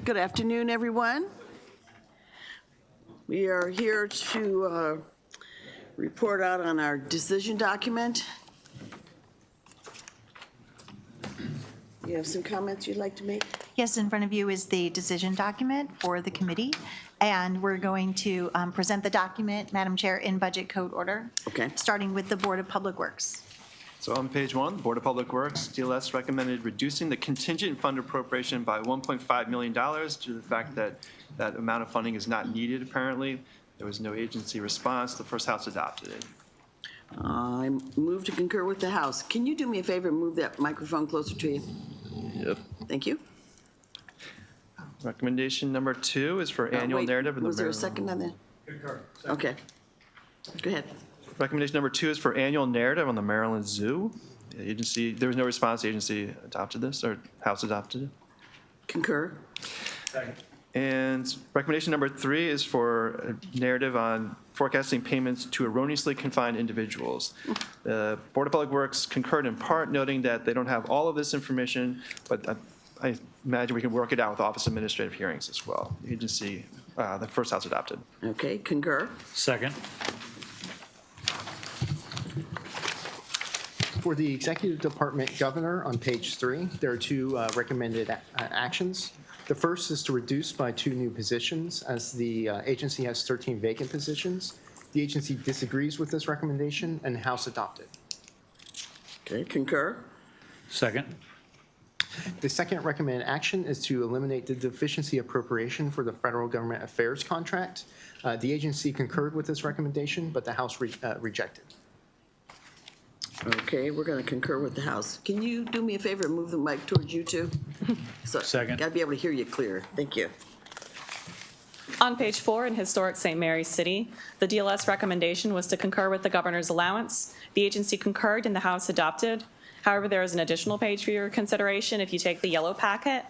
Good afternoon, everyone. We are here to report out on our decision document. You have some comments you'd like to make? Yes, in front of you is the decision document for the committee, and we're going to present the document, Madam Chair, in budget code order. Okay. Starting with the Board of Public Works. So on page 1, the Board of Public Works, DLS recommended reducing the contingent fund appropriation by $1.5 million due to the fact that that amount of funding is not needed, apparently. There was no agency response. The first House adopted it. I move to concur with the House. Can you do me a favor and move that microphone closer to you? Yep. Thank you. Recommendation number 2 is for annual Wait, narrative. In the was there a Maryland- second on that? Concur. Okay. Go ahead. Recommendation number 2 is for annual narrative on the Maryland Zoo. The agency, there was no response. The agency adopted this, or House adopted it. Concur. Second. And recommendation number 3 is for a narrative on forecasting payments to erroneously confined individuals. The Board of Public Works concurred in part, noting that they don't have all of this information, but I imagine we can work it out with Office of Administrative Hearings as well. The agency, the first House adopted. Okay, concur. Second. For the Executive Department Governor on page 3, there are 2 recommended actions. The first is to reduce by 2 new positions, as the agency has 13 vacant positions. The agency disagrees with this recommendation, and the House adopted. Okay, concur. Second. The second recommended action is to eliminate the deficiency appropriation for the Federal Government Affairs contract. The agency concurred with this recommendation, but the House rejected. Okay, we're going to concur with the House. Can you do me a favor and move the mic towards you too? Second. Got to be able to hear you clear. Thank you. On page 4 in Historic St. Mary's City, the DLS recommendation was to concur with the governor's allowance. The agency concurred and the House adopted. However, there is an additional page for your consideration if you take the yellow packet.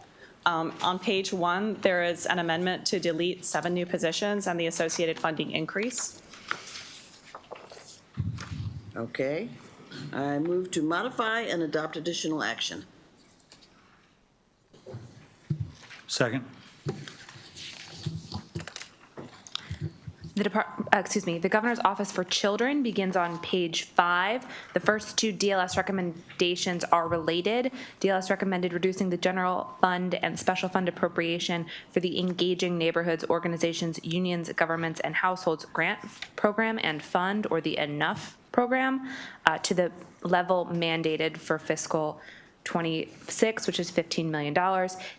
On page 1, there is an amendment to delete 7 new positions and the associated funding increase. Okay. I move to modify and adopt additional action. Second. The Governor's Office for Children begins on page 5. The first 2 DLS recommendations are related. DLS recommended reducing the general fund and special fund appropriation for the Engaging Neighborhoods Organizations, Unions, Governments, and Households Grant Program and Fund, or the ENOUGH program, to the level mandated for fiscal 26, which is $15 million.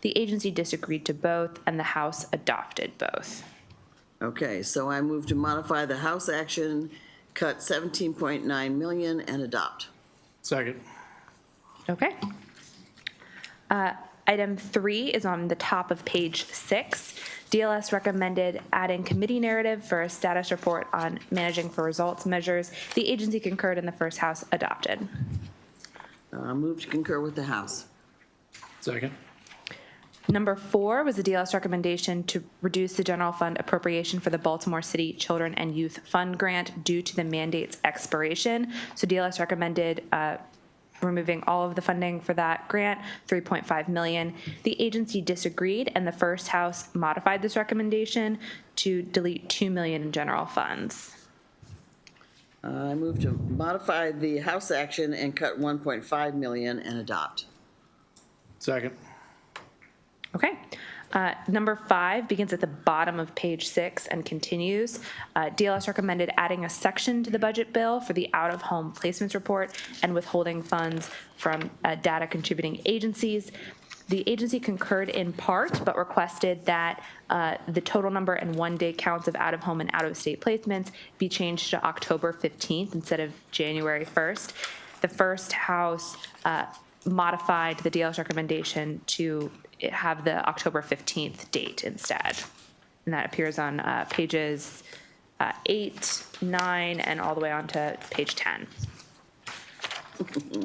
The agency disagreed to both, and the House adopted both. Okay, so I move to modify the House action, cut 17.9 million, and adopt. Second. Okay. Item 3 is on the top of page 6. DLS recommended adding committee narrative for a status report on managing for results measures. The agency concurred and the first House adopted. Move to concur with the House. Second. Number 4 was the DLS recommendation to reduce the general fund appropriation for the Baltimore City Children and Youth Fund grant due to the mandate's expiration. So DLS recommended removing all of the funding for that grant, $3.5 million. The agency disagreed, and the first House modified this recommendation to delete $2 million in general funds. I move to modify the House action and cut 1.5 million and adopt. Second. Okay. Number 5 begins at the bottom of page 6 and continues. DLS recommended adding a section to the budget bill for the out-of-home placements report and withholding funds from data contributing agencies. The agency concurred in part, but requested that the total number and one-day counts of out-of-home and out-of-state placements be changed to October 15th instead of January 1st. The first House modified the DLS recommendation to have the October 15th date instead. And that appears on pages 8, 9, and all the way on to page 10.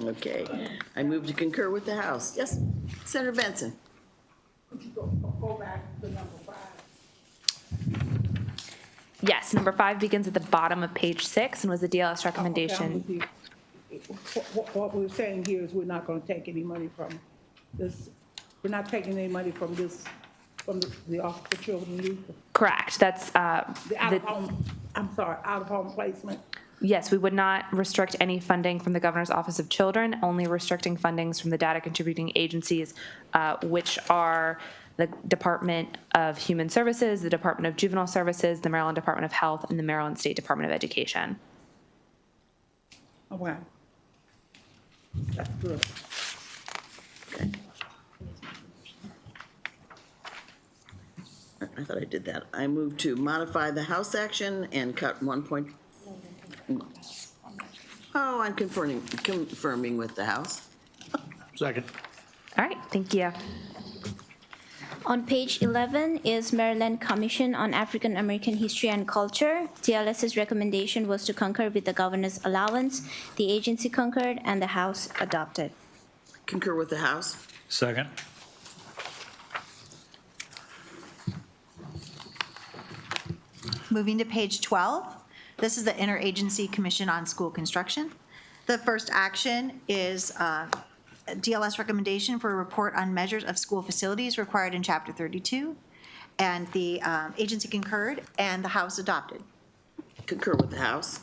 Okay. I move to concur with the House. Yes, Senator Benson. Could you go back to number 5? Yes, number 5 begins at the bottom of page 6 and was the DLS recommendation. What we're saying here is we're not going to take any money from this We're not taking any money from this, from the Office of Children and Youth, Correct. That's, the out-of-home, out-of-home placement. yes, we would not restrict any funding from the Governor's Office of Children, only restricting fundings from the data contributing agencies, which are the Department of Human Services, the Department of Juvenile Services, the Maryland Department of Health, and the Maryland State Department of Education. Okay. That's good. Okay. I thought I did that. I move to modify the House action and cut 1 point. Oh, I'm confirming with the House. Second. All right, thank you. On page 11 is Maryland Commission on African American History and Culture. DLS's recommendation was to concur with the governor's allowance. The agency concurred and the House adopted. Concur with the House. Second. Moving to page 12, this is the Interagency Commission on School Construction. The first action is a DLS recommendation for a report on measures of school facilities required in Chapter 32, and the agency concurred and the House adopted. Concur with the House.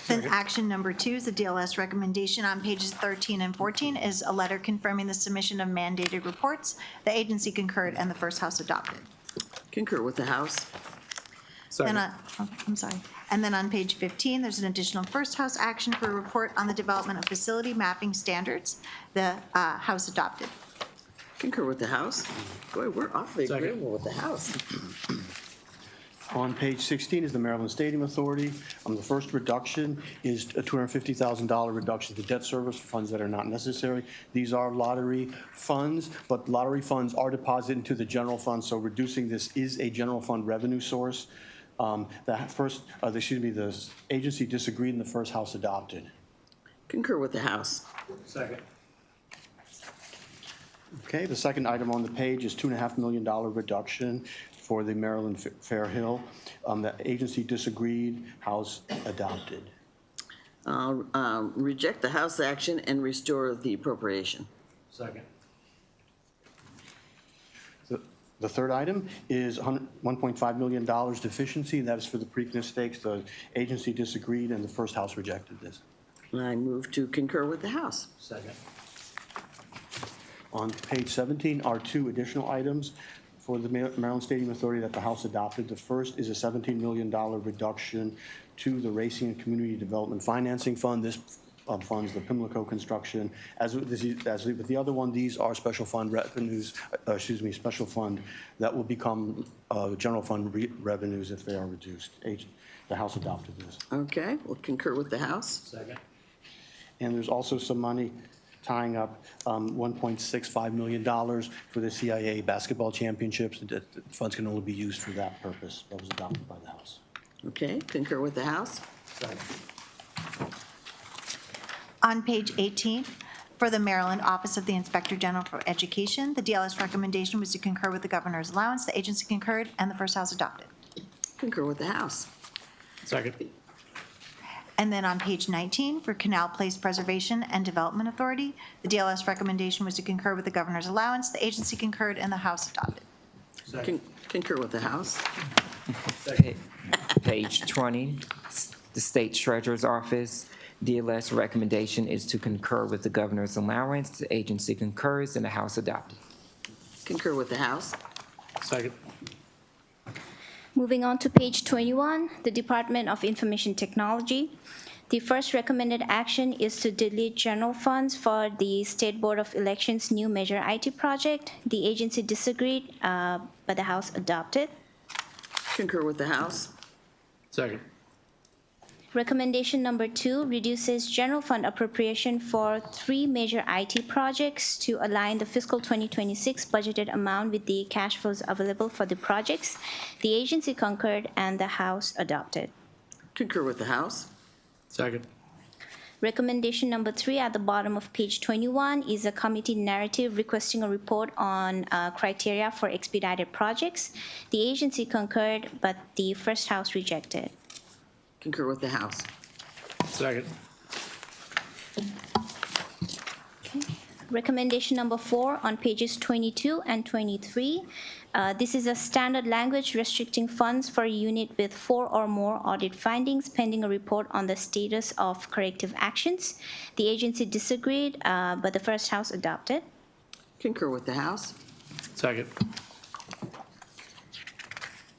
Then action number 2 is the DLS recommendation on pages 13 and 14 is a letter confirming the submission of mandated reports. The agency concurred and the first House adopted. Concur with the House. Then, Second. I'm sorry. And then on page 15, there's an additional first House action for a report on the development of facility mapping standards. The House adopted. Concur with the House. Boy, we're awfully Second. agreeable with the House. On page 16 is the Maryland Stadium Authority. The first reduction is a $250,000 reduction to debt service for funds that are not necessary. These are lottery funds, but lottery funds are deposited into the general fund, so reducing this is a general fund revenue source. The agency disagreed and the first House adopted. Concur with the House. Second. Okay, the second item on the page is $2.5 million reduction for the Maryland Fair Hill. The agency disagreed, House adopted. Reject the House action and restore the appropriation. Second. The third item is $1.5 million deficiency, and that is for the Preakness Stakes. The agency disagreed, and the first House rejected this. And I move to concur with the House. Second. On page 17 are two additional items for the Maryland Stadium Authority that the House adopted. The first is a $17 million reduction to the Racing and Community Development Financing Fund. This funds the Pimlico construction. As with the other one, these are special fund revenues, special fund that will become general fund revenues if they are reduced. The House adopted this. Okay, we'll concur with the House. Second. And there's also some money tying up $1.65 million for the CIA basketball championships. The funds can only be used for that purpose. That was adopted by the House. Okay, concur with the House. Second. On page 18, for the Maryland Office of the Inspector General for Education, the DLS recommendation was to concur with the governor's allowance. The agency concurred and the first House adopted. Concur with the House. Second. And then on page 19, for Canal Place Preservation and Development Authority, the DLS recommendation was to concur with the governor's allowance. The agency concurred and the House adopted. Concur with the House. Page 20, the State Treasurer's Office. DLS recommendation is to concur with the governor's allowance. The agency concurs and the House adopted. Concur with the House. Second. Moving on to page 21, the Department of Information Technology. The first recommended action is to delete general funds for the State Board of Elections New Measure IT project. The agency disagreed, but the House adopted. Concur with the House. Second. Recommendation number 2 reduces general fund appropriation for 3 major IT projects to align the fiscal 2026 budgeted amount with the cash flows available for the projects. The agency concurred and the House adopted. Concur with the House. Second. Recommendation number 3 at the bottom of page 21 is a committee narrative requesting a report on criteria for expedited projects. The agency concurred, but the first House rejected. Concur with the House. Second. Okay. Recommendation number 4 on pages 22 and 23. This is a standard language restricting funds for a unit with 4 or more audit findings pending a report on the status of corrective actions. The agency disagreed, but the first house adopted. Concur with the House. Second.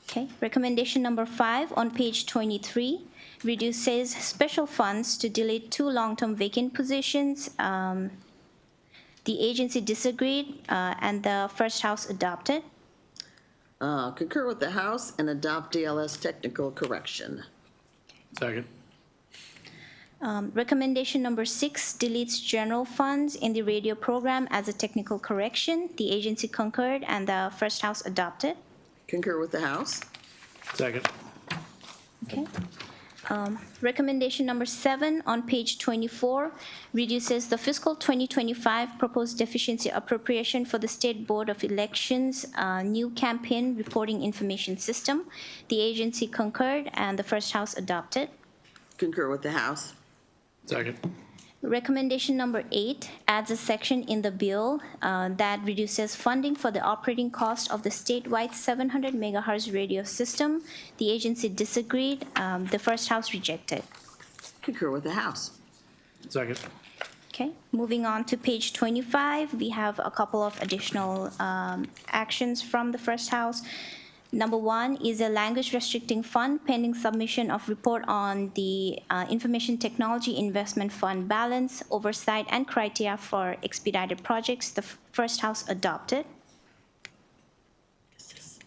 Okay. Recommendation number 5 on page 23 reduces special funds to delete 2 long-term vacant positions. The agency disagreed, and the first house adopted. Concur with the House and adopt DLS technical correction. Second. Recommendation number 6 deletes general funds in the radio program as a technical correction. The agency concurred, and the first house adopted. Concur with the House. Second. Okay. Recommendation number 7 on page 24 reduces the fiscal 2025 proposed deficiency appropriation for the State Board of Elections new campaign reporting information system. The agency concurred, and the first house adopted. Concur with the House. Second. Recommendation number 8 adds a section in the bill that reduces funding for the operating cost of the statewide 700 megahertz radio system. The agency disagreed. The first house rejected. Concur with the House. Second. Okay, moving on to page 25, we have a couple of additional actions from the first house. Number 1 is a language restricting fund pending submission of report on the Information Technology Investment Fund balance, oversight, and criteria for expedited projects. The first house adopted. This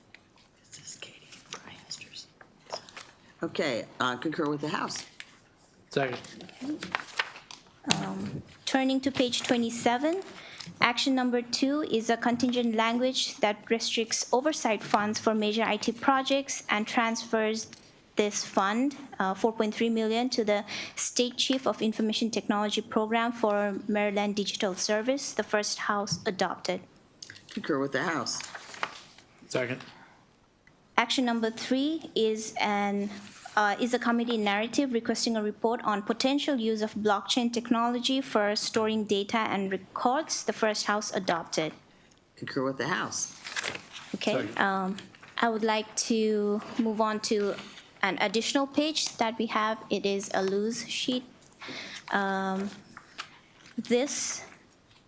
is Katie Brewster's. Okay, concur with the House. Second. Turning to page 27, action number 2 is a contingent language that restricts oversight funds for major IT projects and transfers this fund, 4.3 million, to the State Chief of Information Technology Program for Maryland Digital Service. The first house adopted. Concur with the House. Second. Action number 3 is a committee narrative requesting a report on potential use of blockchain technology for storing data and records. The first house adopted. Concur with the House. Okay, I would like to move on to an additional page that we have. It is a loose sheet.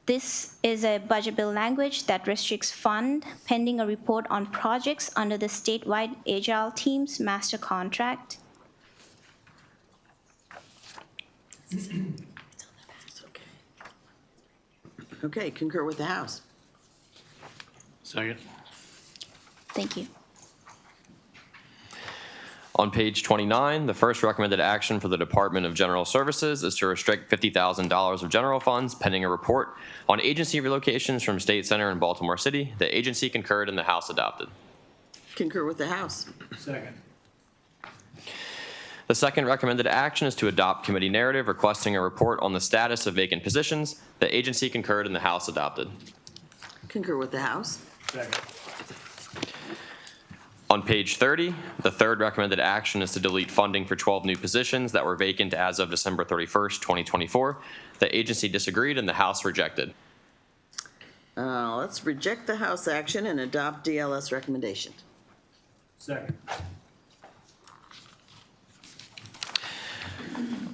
This is a budget bill language that restricts fund pending a report on projects under the statewide Agile Teams master contract. Okay, concur with the House. Second. Thank you. On page 29, the first recommended action for the Department of General Services is to restrict $50,000 of general funds pending a report on agency relocations from State Center in Baltimore City. The agency concurred and the House adopted. Concur with the House. Second. The second recommended action is to adopt committee narrative requesting a report on the status of vacant positions. The agency concurred and the House adopted. Concur with the House. Second. On page 30, the third recommended action is to delete funding for 12 new positions that were vacant as of December 31st, 2024. The agency disagreed and the House rejected. Let's reject the House action and adopt DLS recommendation. Second.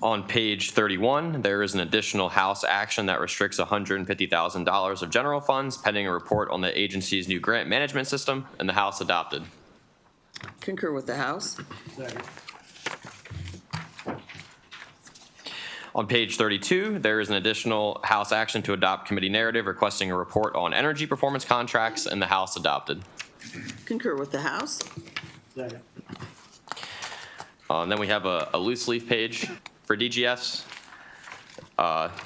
On page 31, there is an additional House action that restricts $150,000 of general funds pending a report on the agency's new grant management system, and the House adopted. Concur with the House. Second. On page 32, there is an additional House action to adopt committee narrative requesting a report on energy performance contracts, and the House adopted. Concur with the House. Second. And then we have a loose leaf page for DGS.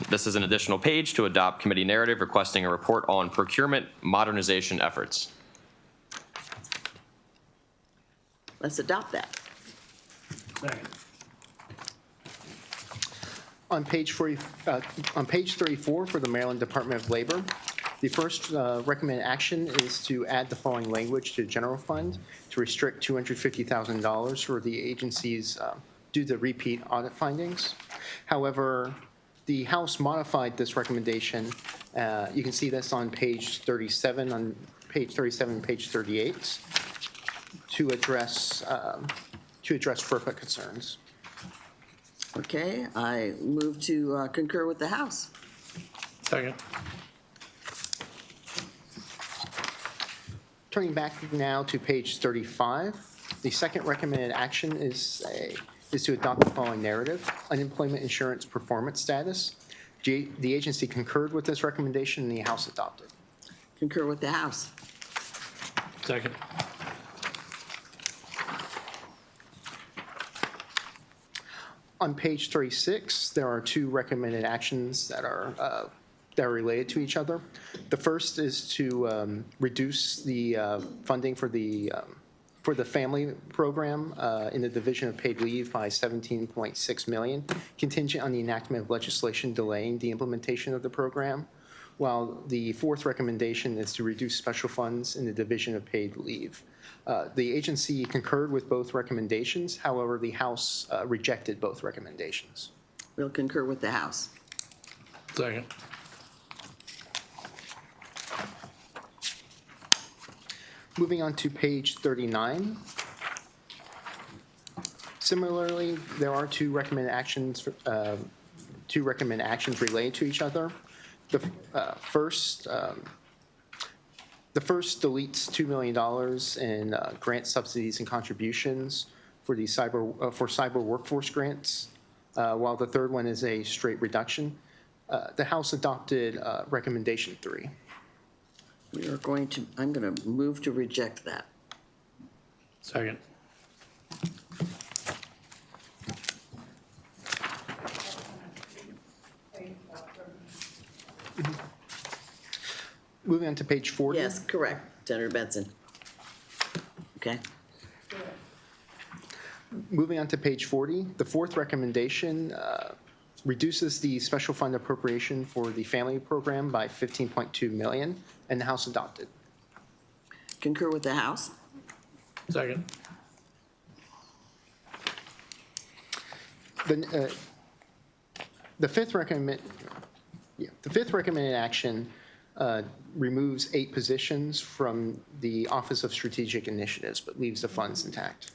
This is an additional page to adopt committee narrative requesting a report on procurement modernization efforts. Let's adopt that. Second. On page 34 for the Maryland Department of Labor, the first recommended action is to add the following language to the general fund to restrict $250,000 for the agency's due to repeat audit findings. However, The House modified this recommendation. You can see this on page 37, page 38, to address FERPA concerns. Okay, I move to concur with the House. Second. Turning back now to page 35, the second recommended action is to adopt the following narrative: unemployment insurance performance status. The agency concurred with this recommendation and the House adopted. Concur with the House. Second. On page 36, there are two recommended actions that are related to each other. The first is to reduce the funding for the family program in the Division of Paid Leave by $17.6 million, contingent on the enactment of legislation delaying the implementation of the program, while the fourth recommendation is to reduce special funds in the Division of Paid Leave. The agency concurred with both recommendations. However, the House rejected both recommendations. We'll concur with the House. Second. Moving on to page 39. Similarly, there are two recommended actions related to each other. The first deletes $2 million in grant subsidies and contributions for the cyber workforce grants, while the third one is a straight reduction. The House adopted recommendation 3. I'm going to move to reject that. Second. Moving on to page 40. Yes, correct, Senator Benson. Okay. Moving on to page 40, the fourth recommendation reduces the special fund appropriation for the family program by $15.2 million, and the House adopted. Concur with the House. Second. The fifth recommended action removes 8 positions from the Office of Strategic Initiatives, but leaves the funds intact.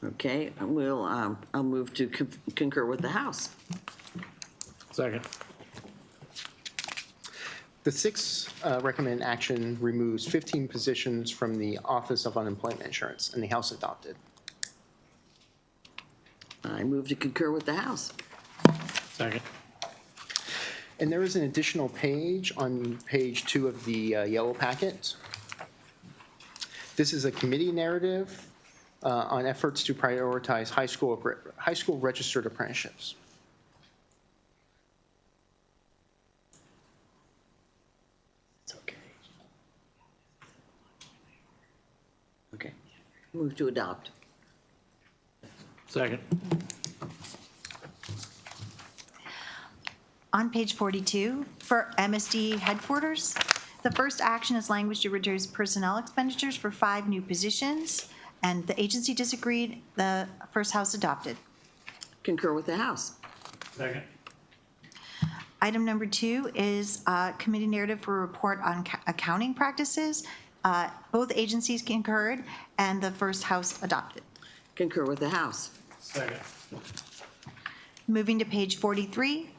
Okay, I'll move to concur with the House. Second. The sixth recommended action removes 15 positions from the Office of Unemployment Insurance, and the House adopted. I move to concur with the House. Second. And there is an additional page on page 2 of the yellow packet. This is a committee narrative on efforts to prioritize high school registered apprenticeships. It's okay. Okay. Move to adopt. Second. On page 42, for MSD headquarters, the first action is language to reduce personnel expenditures for 5 new positions, and the agency disagreed. The first House adopted. Concur with the House. Second. Item number 2 is committee narrative for a report on accounting practices. Both agencies concurred, and the first House adopted. Concur with the House. Second. Moving to page 43,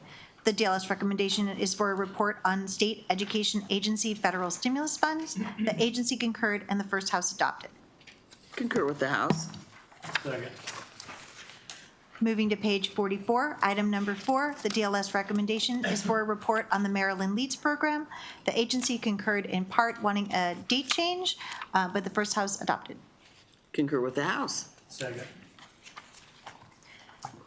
the DLS recommendation is for a report on state education agency federal stimulus funds. The agency concurred, and the first House adopted. Concur with the House. Second. Moving to page 44, item number 4, the DLS recommendation is for a report on the Maryland Leads program. The agency concurred in part, wanting a date change, but the first House adopted. Concur with the House. Second.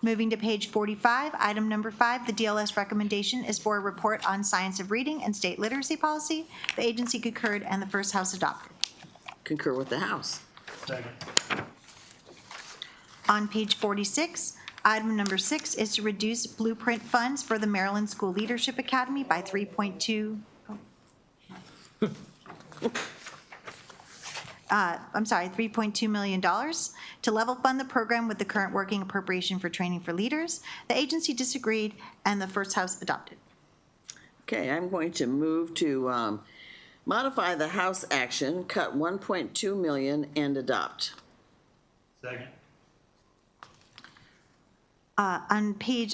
Moving to page 45, item number 5, the DLS recommendation is for a report on science of reading and state literacy policy. The agency concurred, and the first House adopted. Concur with the House. Second. On page 46, item number 6 is to reduce blueprint funds for the Maryland School Leadership Academy by 3.2. $3.2 million to level fund the program with the current working appropriation for training for leaders. The agency disagreed, and the first House adopted. Okay, I'm going to move to modify the House action, cut 1.2 million, and adopt. Second.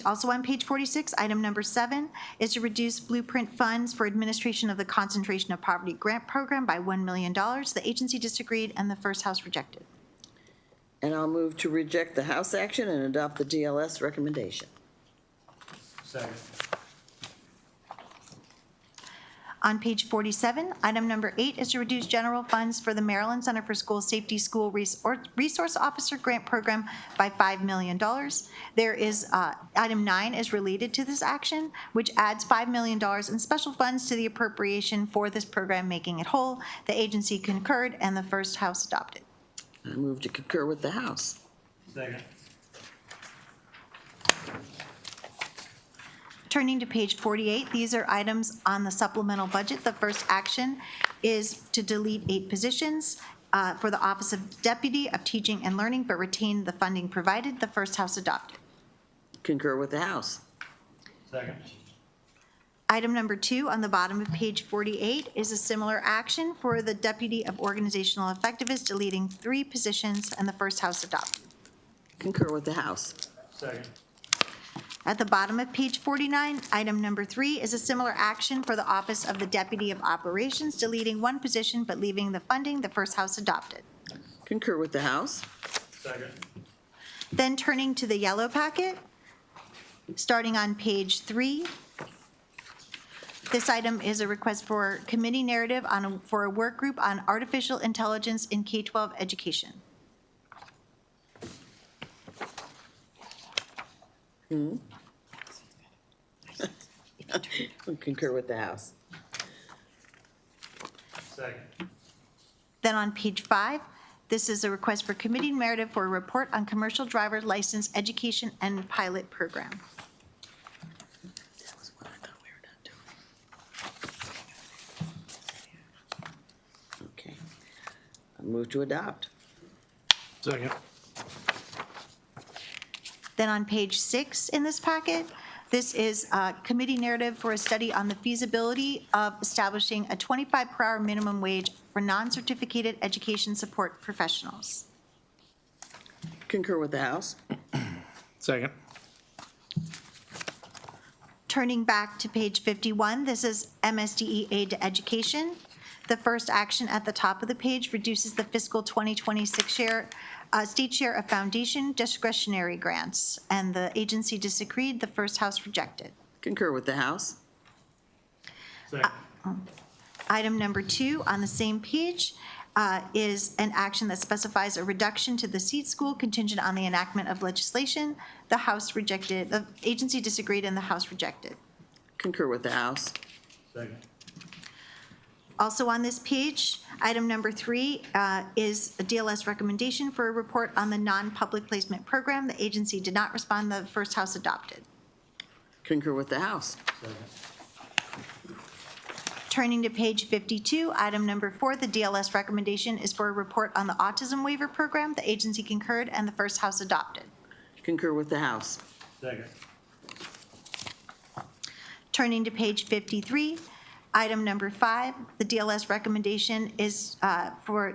Also on page 46, item number 7 is to reduce blueprint funds for administration of the Concentration of Poverty Grant Program by $1 million. The agency disagreed, and the first House rejected. And I'll move to reject the House action and adopt the DLS recommendation. Second. On page 47, item number 8 is to reduce general funds for the Maryland Center for School Safety School Resource Officer Grant Program by $5 million. There is, item 9 is related to this action, which adds $5 million in special funds to the appropriation for this program, making it whole. The agency concurred, and the first House adopted. I move to concur with the House. Second. Turning to page 48, these are items on the supplemental budget. The first action is to delete 8 positions for the Office of Deputy of Teaching and Learning, but retain the funding provided. The first House adopted. Concur with the House. Second. Item number 2 on the bottom of page 48 is a similar action for the Deputy of Organizational Effectiveness, deleting 3 positions, and the first House adopted. Concur with the House. Second. At the bottom of page 49, item number 3 is a similar action for the Office of the Deputy of Operations, deleting 1 position but leaving the funding. The first House adopted. Concur with the House. Second. Then turning to the yellow packet, starting on page 3, this item is a request for committee narrative for a work group on artificial intelligence in K-12 education. Concur with the House. Second. Then on page 5, this is a request for committee narrative for a report on commercial driver's license education and pilot program. That was what I thought we were not doing. Okay. I move to adopt. Second. Then on page 6 in this packet, this is a committee narrative for a study on the feasibility of establishing a 25 per hour minimum wage for non-certificated education support professionals. Concur with the House. Second. Turning back to page 51, this is MSDE aid to education. The first action at the top of the page reduces the fiscal 2026 state share of foundation discretionary grants, and the agency disagreed. The first House rejected. Concur with the House. Second. Item number 2 on the same page is an action that specifies a reduction to the seed school contingent on the enactment of legislation. The House rejected, the agency disagreed, and the House rejected. Concur with the House. Second. Also on this page, item number 3 is a DLS recommendation for a report on the non-public placement program. The agency did not respond. The first House adopted. Concur with the House. Second. Turning to page 52, item number 4, the DLS recommendation is for a report on the autism waiver program. The agency concurred, and the first House adopted. Concur with the House. Second. Turning to page 53, item number 5, the DLS recommendation is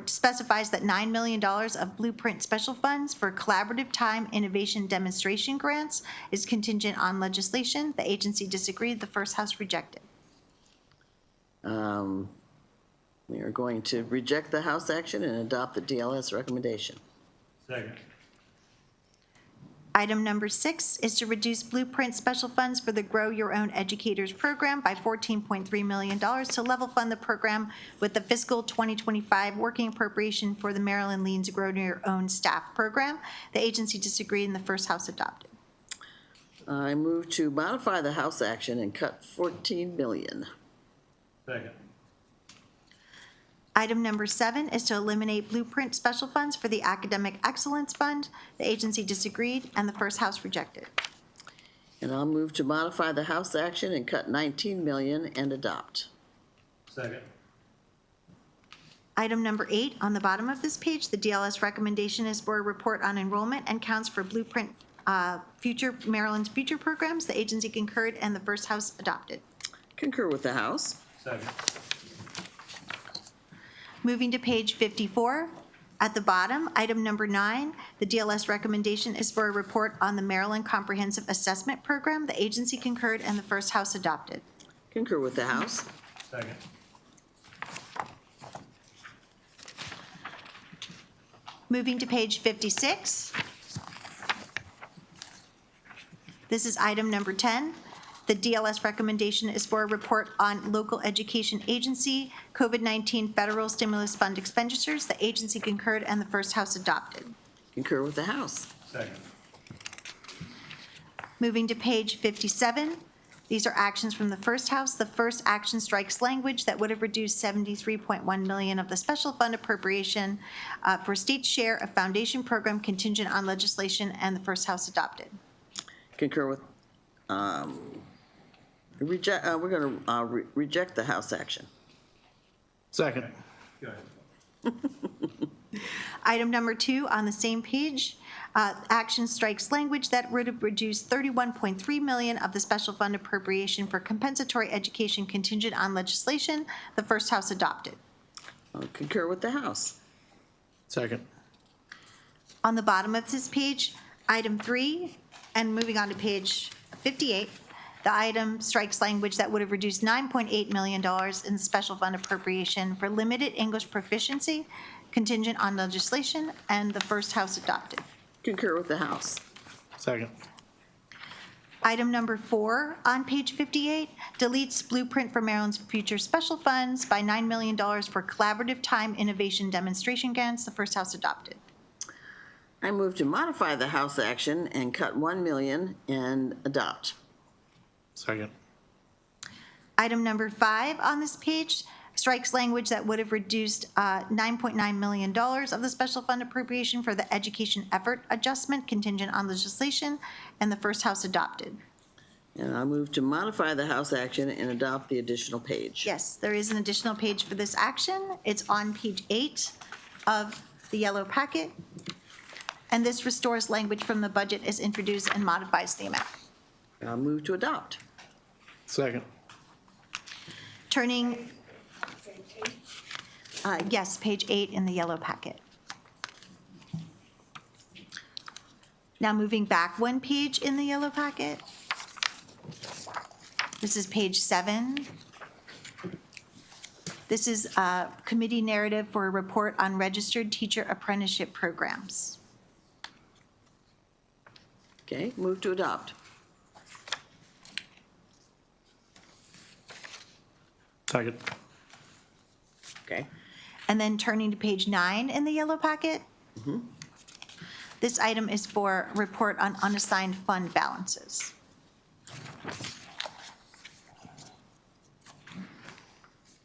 specifies that $9 million of Blueprint special funds for collaborative time innovation demonstration grants is contingent on legislation. The agency disagreed. The first House rejected. We are going to reject the House action and adopt the DLS recommendation. Second. Item number 6 is to reduce Blueprint special funds for the Grow Your Own Educators program by $14.3 million to level fund the program with the fiscal 2025 working appropriation for the Maryland Leans Grow Your Own staff program. The agency disagreed, and the first House adopted. I move to modify the House action and cut 14 million. Second. Item number 7 is to eliminate Blueprint special funds for the Academic Excellence Fund. The agency disagreed, and the first House rejected. And I'll move to modify the House action and cut 19 million and adopt. Second. Item number 8, on the bottom of this page, the DLS recommendation is for a report on enrollment and counts for Blueprint Maryland's future programs. The agency concurred and the first House adopted. Concur with the House. Second. Moving to page 54, at the bottom, item number 9, the DLS recommendation is for a report on the Maryland Comprehensive Assessment Program. The agency concurred and the first House adopted. Concur with the House. Second. Moving to page 56. This is item number 10. The DLS recommendation is for a report on local education agency, COVID-19 federal stimulus fund expenditures. The agency concurred and the first House adopted. Concur with the House. Second. Moving to page 57. These are actions from the first House. The first action strikes language that would have reduced $73.1 million of the special fund appropriation for state share of foundation program contingent on legislation, and the first House adopted. Concur with, we're going to reject the House action. Second. Go ahead. Item number 2 on the same page, action strikes language that would have reduced $31.3 million of the special fund appropriation for compensatory education contingent on legislation. The first House adopted. Concur with the House. Second. On the bottom of this page, item 3, and moving on to page 58, the item strikes language that would have reduced $9.8 million in the special fund appropriation for limited English proficiency contingent on legislation, and the first House adopted. Concur with the House. Second. Item number 4 on page 58 deletes Blueprint for Maryland's future special funds by $9 million for collaborative time innovation demonstration grants. The first House adopted. I move to modify the House action and cut $1 million and adopt. Second. Item number 5 on this page strikes language that would have reduced $9.9 million of the special fund appropriation for the education effort adjustment contingent on legislation, and the first House adopted. And I move to modify the House action and adopt the additional page. Yes, there is an additional page for this action. It's on page 8 of the yellow packet. And this restores language from the budget as introduced and modifies the amount. I move to adopt. Second. Turning, yes, page 8 in the yellow packet. Now moving back one page in the yellow packet. This is page 7. This is a committee narrative for a report on registered teacher apprenticeship programs. Okay, move to adopt. Second. Okay. And then turning to page 9 in the yellow packet. This item is for report on unassigned fund balances.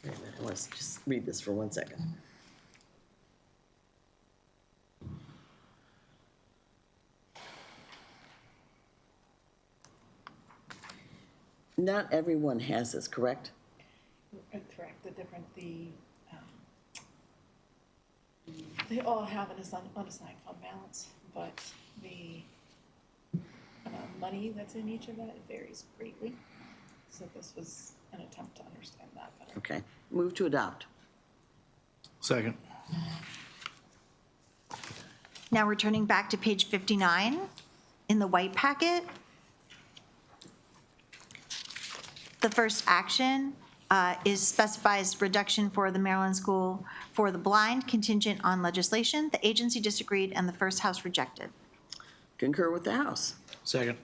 Wait a minute, let's just read this for 1 second. Not everyone has this, correct? Correct, they all have an unassigned fund balance, but the money that's in each of that varies greatly. So this was an attempt to understand that better. Okay, move to adopt. Second. Now returning back to page 59 in the white packet. The first action specifies reduction for the Maryland School for the Blind contingent on legislation. The agency disagreed and the first House rejected. Concur with the House. Second.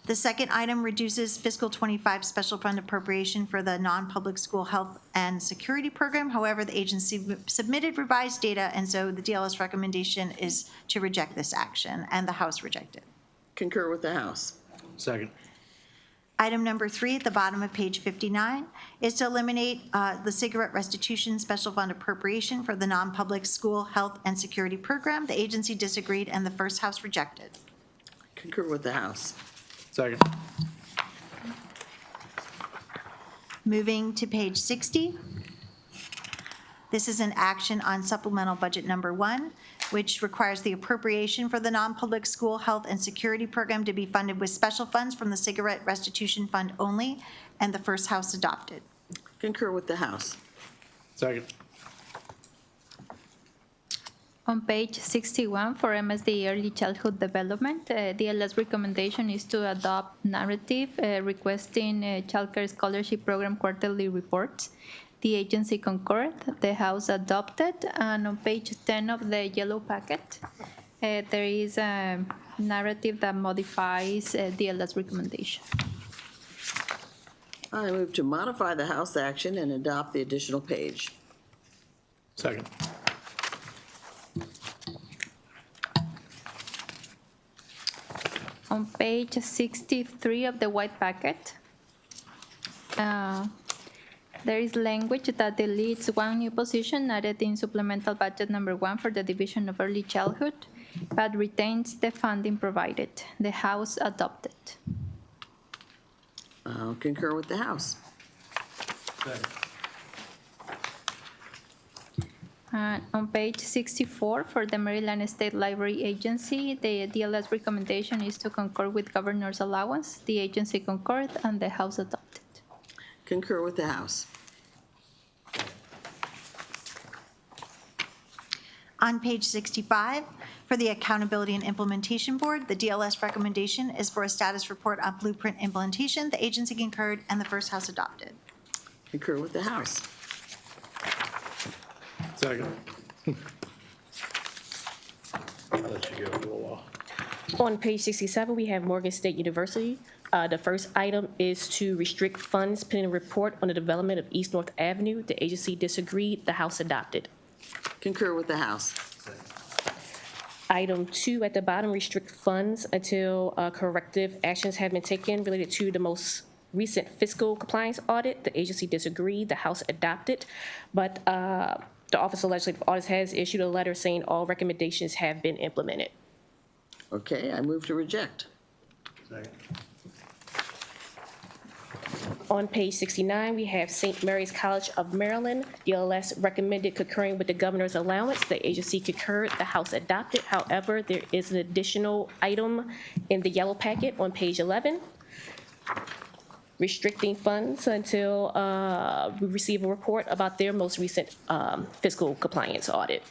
The second item reduces fiscal 25 special fund appropriation for the non-public school health and security program. However, the agency submitted revised data, and so the DLS recommendation is to reject this action, and the House rejected. Concur with the House. Second. Item number 3 at the bottom of page 59 is to eliminate the cigarette restitution special fund appropriation for the non-public school health and security program. The agency disagreed, and the first House rejected. Concur with the House. Second. Moving to page 60. This is an action on supplemental budget number 1, which requires the appropriation for the non-public school health and security program to be funded with special funds from the cigarette restitution fund only, and the first House adopted. Concur with the House. Second. On page 61 for MSD Early Childhood Development, DLS recommendation is to adopt narrative requesting childcare scholarship program quarterly reports. The agency concurred, the House adopted, and on page 10 of the yellow packet, there is a narrative that modifies DLS recommendation. I move to modify the House action and adopt the additional page. Second. On page 63 of the white packet, there is language that deletes one new position added in supplemental budget number 1 for the Division of Early Childhood, but retains the funding provided. The House adopted. I'll concur with the House. Second. On page 64 for the Maryland State Library Agency, the DLS recommendation is to concur with governor's allowance. The agency concurred and the House adopted. Concur with the House. On page 65, for the Accountability and Implementation Board, the DLS recommendation is for a status report on blueprint implementation. The agency concurred and the first House adopted. Concur with the House. Second. I'll let you go for a little while. On page 67, we have Morgan State University. The first item is to restrict funds pending a report on the development of East North Avenue. The agency disagreed. The House adopted. Concur with the House. Item 2 at the bottom, restrict funds until corrective actions have been taken related to the most recent fiscal compliance audit. The agency disagreed. The House adopted. But the Office of Legislative Audits has issued a letter saying all recommendations have been implemented. Okay, I move to reject. Second. On page 69, we have St. Mary's College of Maryland. DLS recommended concurring with the governor's allowance. The agency concurred. The House adopted. However, there is an additional item in the yellow packet on page 11, restricting funds until we receive a report about their most recent fiscal compliance audit.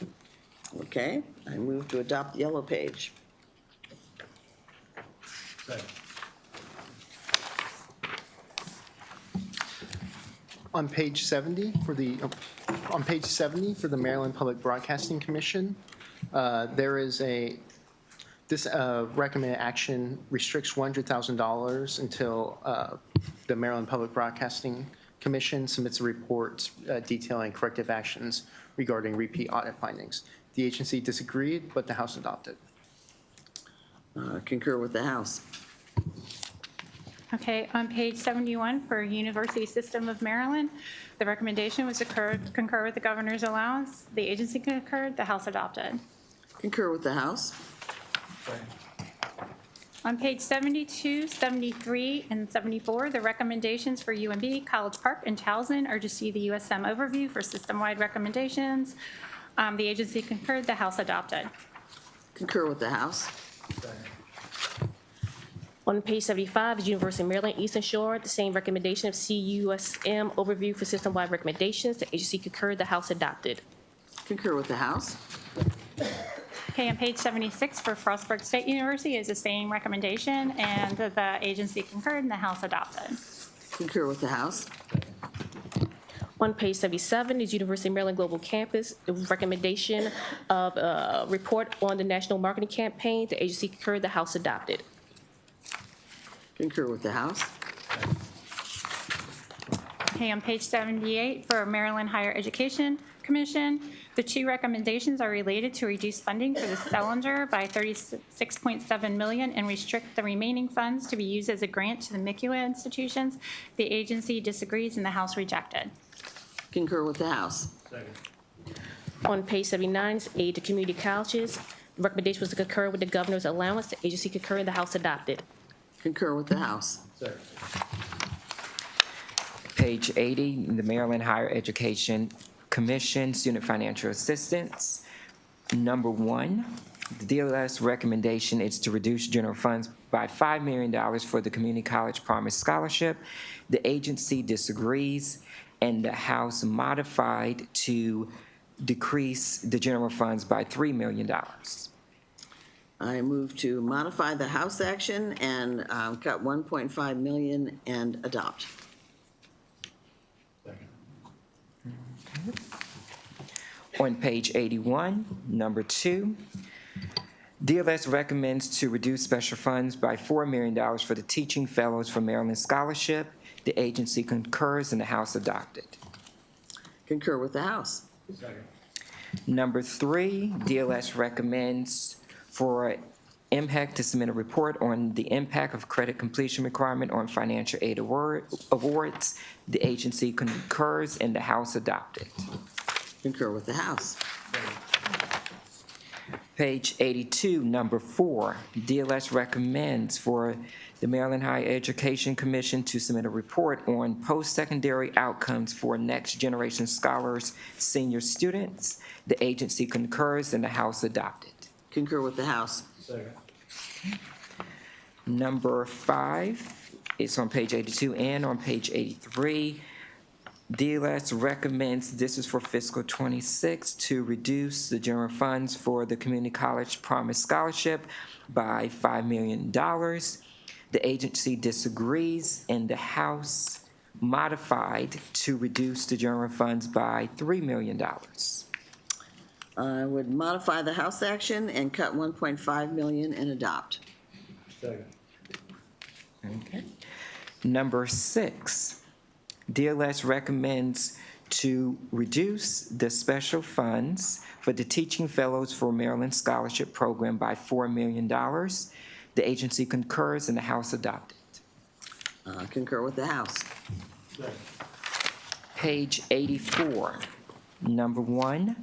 Okay, I move to adopt the yellow page. Second. On page 70 for the Maryland Public Broadcasting Commission, there is this recommended action restricts $100,000 until the Maryland Public Broadcasting Commission submits a report detailing corrective actions regarding repeat audit findings. The agency disagreed, but the House adopted. Concur with the House. Okay, on page 71 for University System of Maryland, the recommendation was to concur with the governor's allowance. The agency concurred, the House adopted. Concur with the House. On page 72, 73, and 74, the recommendations for UMB, College Park, and Towson are to see the USM overview for system-wide recommendations. The agency concurred, the House adopted. Concur with the House. On page 75 is University of Maryland Eastern Shore, the same recommendation of CUSM overview for system-wide recommendations. The agency concurred, the House adopted. Concur with the House. Okay, on page 76 for Frostburg State University is the same recommendation, and the agency concurred and the House adopted. Concur with the House. On page 77 is University of Maryland Global Campus, the recommendation of a report on the national marketing campaign. The agency concurred, the House adopted. Concur with the House. Okay, on page 78 for Maryland Higher Education Commission, the two recommendations are related to reduce funding for the Stellinger by $36.7 million and restrict the remaining funds to be used as a grant to the MICUA institutions. The agency disagrees and the House rejected. Concur with the House. Second. On page 79 is aid to community colleges. The recommendation was to concur with the governor's allowance. The agency concurred, the House adopted. Concur with the House. Second. Page 80, the Maryland Higher Education Commission, Student Financial Assistance. Number 1, the DLS recommendation is to reduce general funds by $5 million for the Community College Promise Scholarship. The agency disagrees, and the House modified to decrease the general funds by $3 million. I move to modify the House action and cut 1.5 million and adopt. On page 81, number 2, DLS recommends to reduce special funds by $4 million for the Teaching Fellows for Maryland Scholarship. The agency concurs and the House adopted. Concur with the House. Number 3, DLS recommends for MHEC to submit a report on the impact of credit completion requirement on financial aid awards. The agency concurs and the House adopted. Concur with the House. Page 82, number 4, DLS recommends for the Maryland Higher Education Commission to submit a report on post-secondary outcomes for next generation scholars, senior students. The agency concurs and the House adopted. Concur with the House. Number 5 is on page 82 and on page 83. DLS recommends, this is for fiscal 26, to reduce the general funds for the Community College Promise Scholarship by $5 million. The agency disagrees, and the House modified to reduce the general funds by $3 million. I would modify the House action and cut 1.5 million and adopt. Okay. Number 6, DLS recommends to reduce the special funds for the Teaching Fellows for Maryland Scholarship Program by $4 million. The agency concurs and the House adopted. Concur with the House. Page 84, number 1.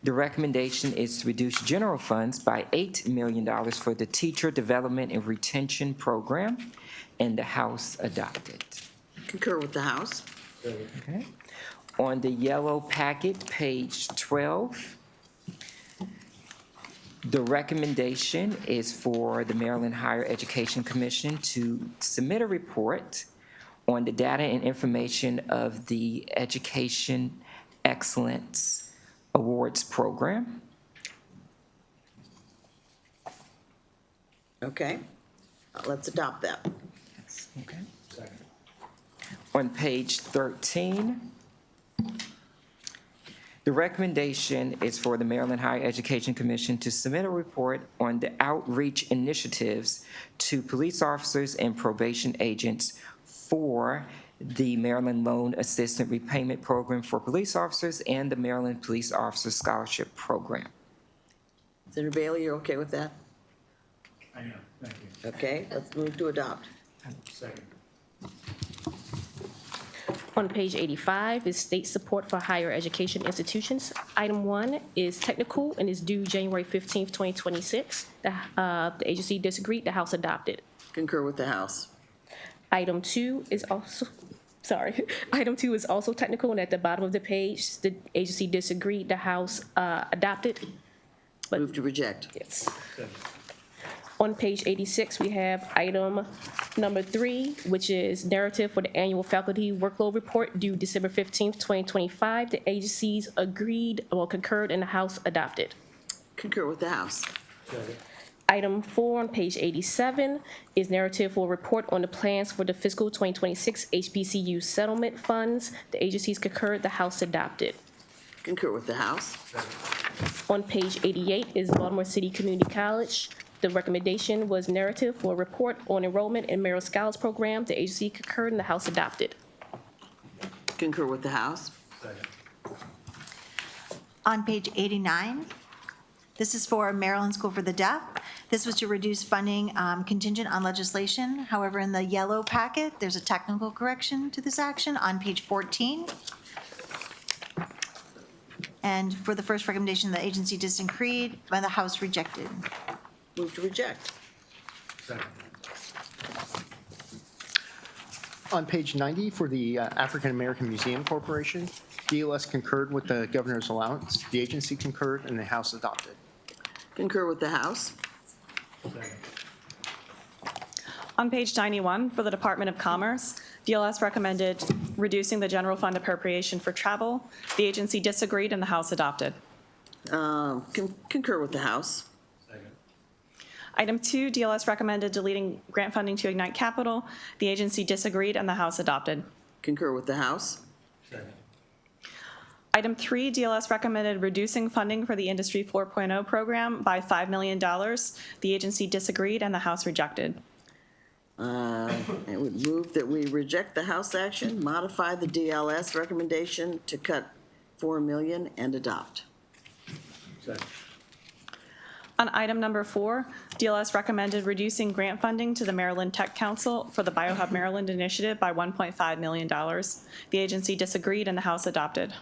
The recommendation is to reduce general funds by $8 million for the Teacher Development and Retention Program, and the House adopted. Concur with the House. Okay. On the yellow packet, page 12, the recommendation is for the Maryland Higher Education Commission to submit a report on the data and information of the Education Excellence Awards Program. Okay. Let's adopt that. Okay. On page 13, the recommendation is for the Maryland Higher Education Commission to submit a report on the outreach initiatives to police officers and probation agents for the Maryland Loan Assistant Repayment Program for police officers and the Maryland Police Officer Scholarship Program. Senator Bailey, you're okay with that? I am, thank you. Okay, let's move to adopt. Second. On page 85 is state support for higher education institutions. Item 1 is technical and is due January 15th, 2026. The agency disagreed, the House adopted. Concur with the House. Item 2 is also, Item 2 is also technical, and at the bottom of the page, the agency disagreed, the House adopted. Move to reject. Yes. On page 86, we have item number 3, which is narrative for the annual faculty workload report due December 15th, 2025. The agencies agreed, or concurred, and the House adopted. Concur with the House. Item 4 on page 87 is narrative for a report on the plans for the fiscal 2026 HBCU settlement funds. The agencies concurred, the House adopted. Concur with the House. On page 88 is Baltimore City Community College. The recommendation was narrative for a report on enrollment in Maryland Scholars Program. The agency concurred and the House adopted. Concur with the House. On page 89, this is for Maryland School for the Deaf. This was to reduce funding contingent on legislation. However, in the yellow packet, there's a technical correction to this action on page 14. And for the first recommendation, the agency disagreed, and the House rejected. Move to reject. Second. On page 90, for the African American Museum Corporation, DLS concurred with the governor's allowance, the agency concurred, and the House adopted. Concur with the House. Second. On page 91, for the Department of Commerce, DLS recommended reducing the general fund appropriation for travel. The agency disagreed and the House adopted. Concur with the House. Second. Item 2, DLS recommended deleting grant funding to Ignite Capital. The agency disagreed and the House adopted. Concur with the House. Second. Item 3, DLS recommended reducing funding for the Industry 4.0 program by $5 million. The agency disagreed and the House rejected. I would move that we reject the House action, modify the DLS recommendation to cut $4 million, and adopt. Second. On item number 4, DLS recommended reducing grant funding to the Maryland Tech Council for the BioHub Maryland initiative by $1.5 million. The agency disagreed and the House adopted.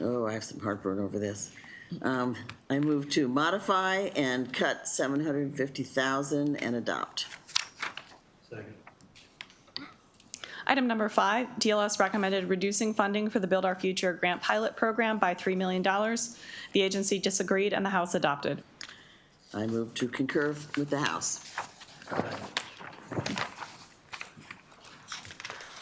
Oh, I have some heartburn over this. I move to modify and cut $750,000 and adopt. Second. Item number 5, DLS recommended reducing funding for the Build Our Future grant pilot program by $3 million. The agency disagreed and the House adopted. I move to concur with the House.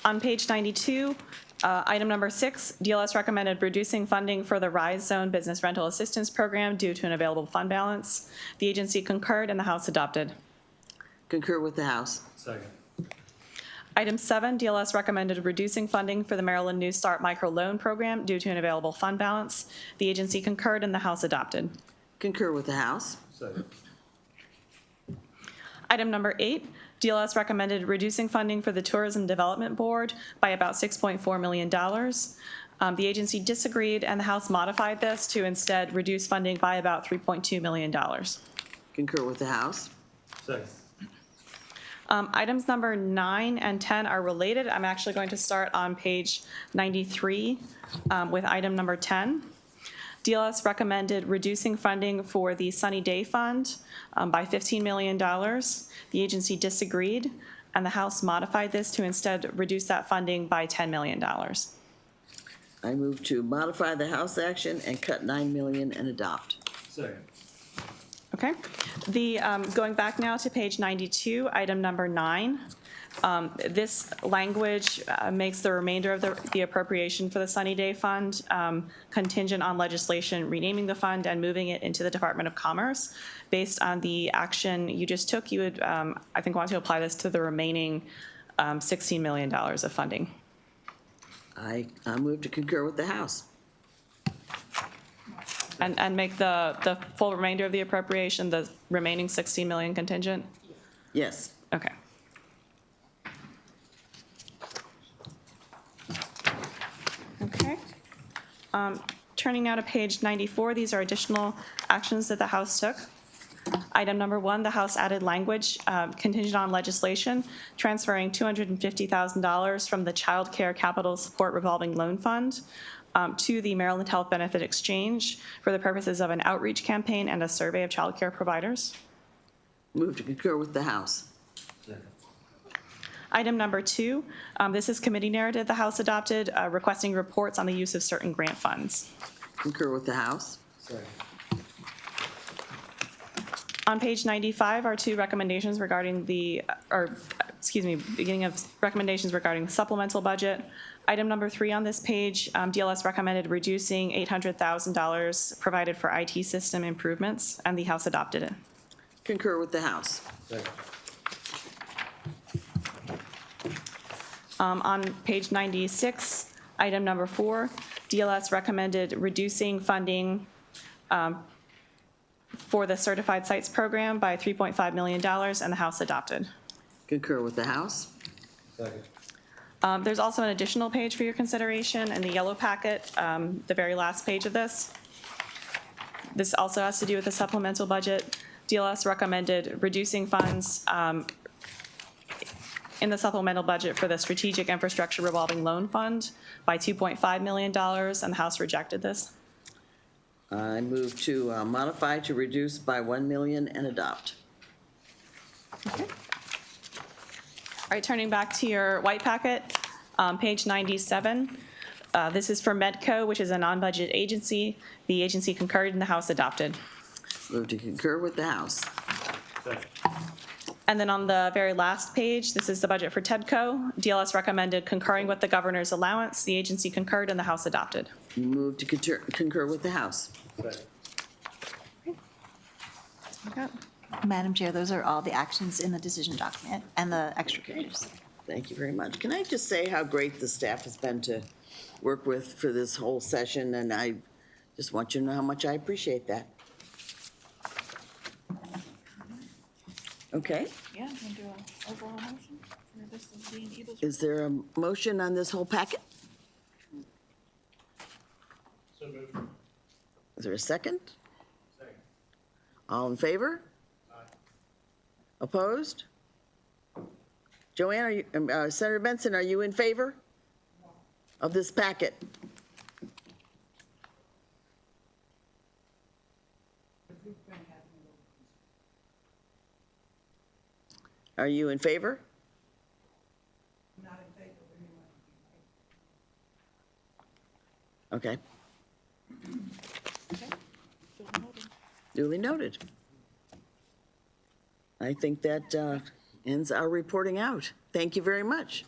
On page 92, item number 6, DLS recommended reducing funding for the RISE Zone Business Rental Assistance Program due to an available fund balance. The agency concurred and the House adopted. Concur with the House. Second. Item 7, DLS recommended reducing funding for the Maryland New Start Microloan Program due to an available fund balance. The agency concurred and the House adopted. Concur with the House. Second. Item number 8, DLS recommended reducing funding for the Tourism Development Board by about $6.4 million. The agency disagreed and the House modified this to instead reduce funding by about $3.2 million. Concur with the House. Second. Items number 9 and 10 are related. I'm actually going to start on page 93 with item number 10. DLS recommended reducing funding for the Sunny Day Fund by $15 million. The agency disagreed, and the House modified this to instead reduce that funding by $10 million. I move to modify the House action and cut $9 million and adopt. Second. Okay. Going back now to page 92, item number 9. This language makes the remainder of the appropriation for the Sunny Day Fund contingent on legislation renaming the fund and moving it into the Department of Commerce. Based on the action you just took, you would, I think, want to apply this to the remaining $16 million of funding. I move to concur with the House. And make the full remainder of the appropriation, the remaining $16 million contingent? Yes. Okay. Okay. Turning now to page 94, these are additional actions that the House took. Item number 1, the House added language contingent on legislation, transferring $250,000 from the Child Care Capital Support Revolving Loan Fund to the Maryland Health Benefit Exchange for the purposes of an outreach campaign and a survey of child care providers. Move to concur with the House. Second. Item number 2, this is committee narrative the House adopted, requesting reports on the use of certain grant funds. Concur with the House. Second. On page 95 are 2 recommendations regarding beginning of recommendations regarding the supplemental budget. Item number 3 on this page, DLS recommended reducing $800,000 provided for IT system improvements, and the House adopted it. Concur with the House. Second. On page 96, item number 4, DLS recommended reducing funding for the Certified Sites Program by $3.5 million, and the House adopted. Concur with the House. Second. There's also an additional page for your consideration in the yellow packet, the very last page of this. This also has to do with the supplemental budget. DLS recommended reducing funds in the supplemental budget for the Strategic Infrastructure Revolving Loan Fund by $2.5 million, and the House rejected this. I move to modify to reduce by $1 million and adopt. Okay. right, turning back to your white packet, page 97. This is for Medco, which is a non-budget agency. The agency concurred and the House adopted. Move to concur with the House. Second. And then on the very last page, this is the budget for TEDCO. DLS recommended concurring with the governor's allowance. The agency concurred and the House adopted. Move to concur with the House. Second. Madam Chair, those are all the actions in the decision document and the extracurriculars. Thank you very much. Can I just say how great the staff has been to work with for this whole session, and I just want you to know how much I appreciate that. Okay, Yeah, I'm gonna do an overall motion for this as being Eva's. is there a motion on this whole packet? So moved. Is there a second? Second. All in favor? Opposed? Joanne, are you, Senator Benson, are you in favor of this packet? Are you in favor? Not in favor. Okay. Duly noted. I think that ends our reporting out. Thank you very much.